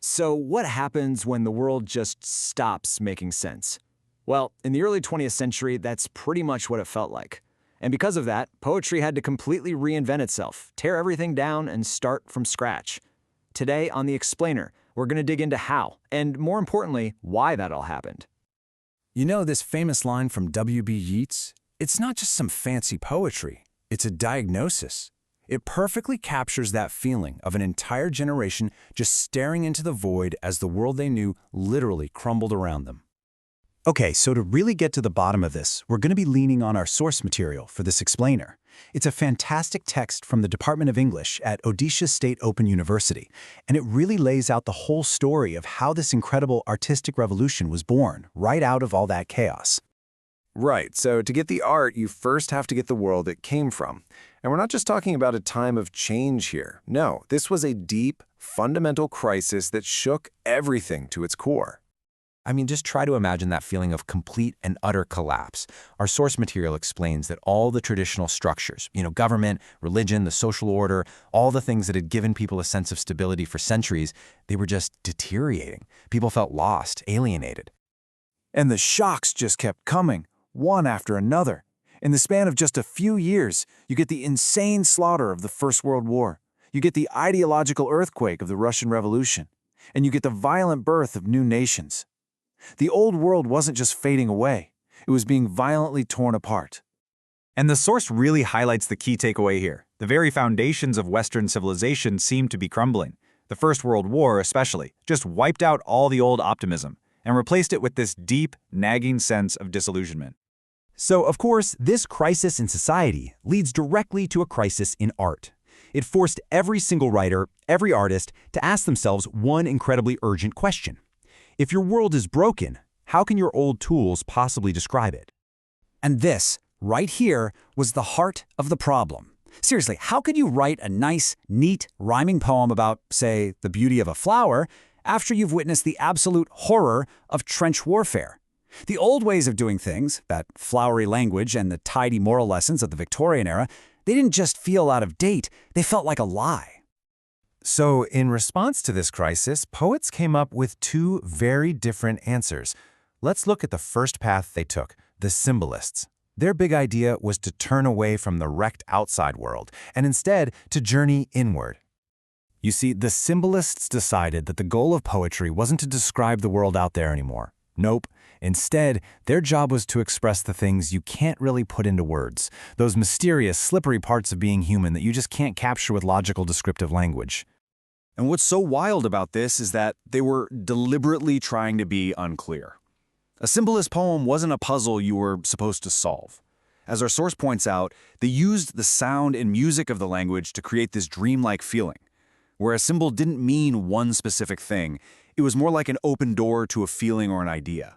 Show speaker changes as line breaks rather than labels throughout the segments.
So what happens when the world just stops making sense? Well, in the early 20th century, that's pretty much what it felt like. And because of that, poetry had to completely reinvent itself, tear everything down, and start from scratch. Today on The Explainer, we're going to dig into how, and more importantly, why that all happened.
You know this famous line from W.B. Yeats? It's not just some fancy poetry, it's a diagnosis. It perfectly captures that feeling of an entire generation just staring into the void as the world they knew literally crumbled around them.
Okay, so to really get to the bottom of this, we're going to be leaning on our source material for this explainer. It's a fantastic text from the Department of English at Odisha State Open University, and it really lays out the whole story of how this incredible artistic revolution was born right out of all that chaos.
Right, so to get the art, you first have to get the world it came from. And we're not just talking about a time of change here. No, this was a deep, fundamental crisis that shook everything to its core.
I mean, just try to imagine that feeling of complete and utter collapse. Our source material explains that all the traditional structures, government, religion, the social order, all the things that had given people a sense of stability for centuries, they were just deteriorating. People felt lost, alienated.
And the shocks just kept coming, one after another. In the span of just a few years, you get the insane slaughter of the First World War. You get the ideological earthquake of the Russian Revolution. And you get the violent birth of new nations. The old world wasn't just fading away, it was being violently torn apart.
And the source really highlights the key takeaway here. The very foundations of Western civilization seem to be crumbling. The First World War, especially, just wiped out all the old optimism and replaced it with this deep, nagging sense of disillusionment.
So, of course, this crisis in society leads directly to a crisis in art. It forced every single writer, every artist, to ask themselves one incredibly urgent question. If your world is broken, how can your old tools possibly describe it?
And this, right here, was the heart of the problem. Seriously, how could you write a nice, neat, rhyming poem about, say, the beauty of a flower after you've witnessed the absolute horror of trench warfare? The old ways of doing things, that flowery language and the tidy moral lessons of the Victorian era, they didn't just feel out of date, they felt like a lie.
So, in response to this crisis, poets came up with two very different answers. Let's look at the first path they took, the symbolists. Their big idea was to turn away from the wrecked outside world and instead to journey inward.
You see, the symbolists decided that the goal of poetry wasn't to describe the world out there anymore. Nope. Instead, their job was to express the things you can't really put into words, those mysterious, slippery parts of being human that you just can't capture with logical descriptive language.
And what's so wild about this is that they were deliberately trying to be unclear. A symbolist poem wasn't a puzzle you were supposed to solve. As our source points out, they used the sound and music of the language to create this dreamlike feeling. Where a symbol didn't mean one specific thing, it was more like an open door to a feeling or an idea.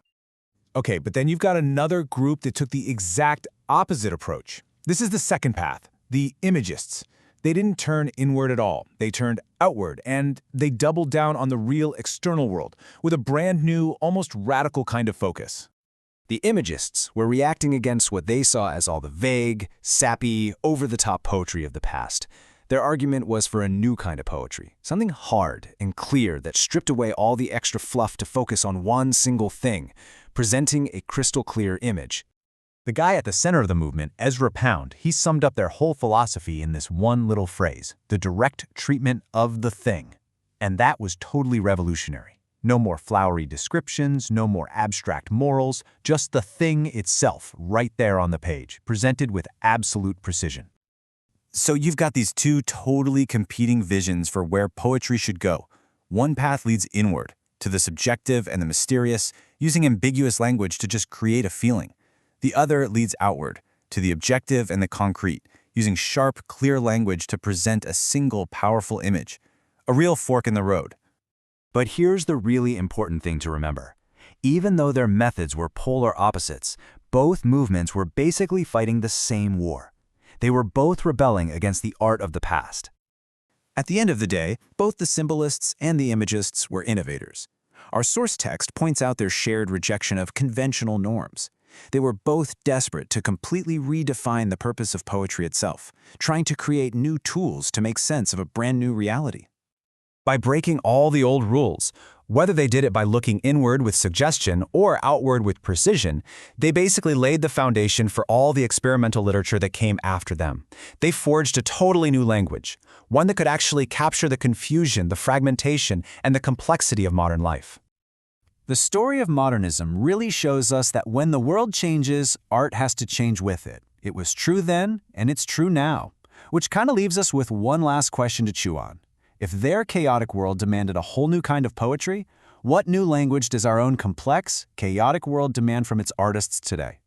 Okay, but then you've got another group that took the exact opposite approach. This is the second path, the imagists. They didn't turn inward at all. They turned outward, and they doubled down on the real external world with a brand new, almost radical kind of focus.
The imagists were reacting against what they saw as all the vague, sappy, over-the-top poetry of the past. Their argument was for a new kind of poetry, something hard and clear that stripped away all the extra fluff to focus on one single thing, presenting a crystal-clear image.
The guy at the center of the movement, Ezra Pound, he summed up their whole philosophy in this one little phrase, the direct treatment of the thing. And that was totally revolutionary. No more flowery descriptions, no more abstract morals, just the thing itself right there on the page, presented with absolute precision.
So you've got these two totally competing visions for where poetry should go. One path leads inward, to the subjective and the mysterious, using ambiguous language to just create a feeling. The other leads outward, to the objective and the concrete, using sharp, clear language to present a single powerful image. A real fork in the road.
But here's the really important thing to remember. Even though their methods were polar opposites, both movements were basically fighting the same war. They were both rebelling against the art of the past.
At the end of the day, both the symbolists and the imagists were innovators. Our source text points out their shared rejection of conventional norms. They were both desperate to completely redefine the purpose of poetry itself, trying to create new tools to make sense of a brand new reality.
By breaking all the old rules,
Whether they did it by looking inward with suggestion or outward with precision, they basically laid the foundation for all the experimental literature that came after them. They forged a totally new language, one that could actually capture the confusion, the fragmentation, and the complexity of modern life. The story of modernism really shows us that when the world changes, art has to change with it. It was true then, and it's true now. Which kind of leaves us with one last question to chew on. If their chaotic world demanded a whole new kind of poetry, what new language does our own complex, chaotic world demand from its artists today?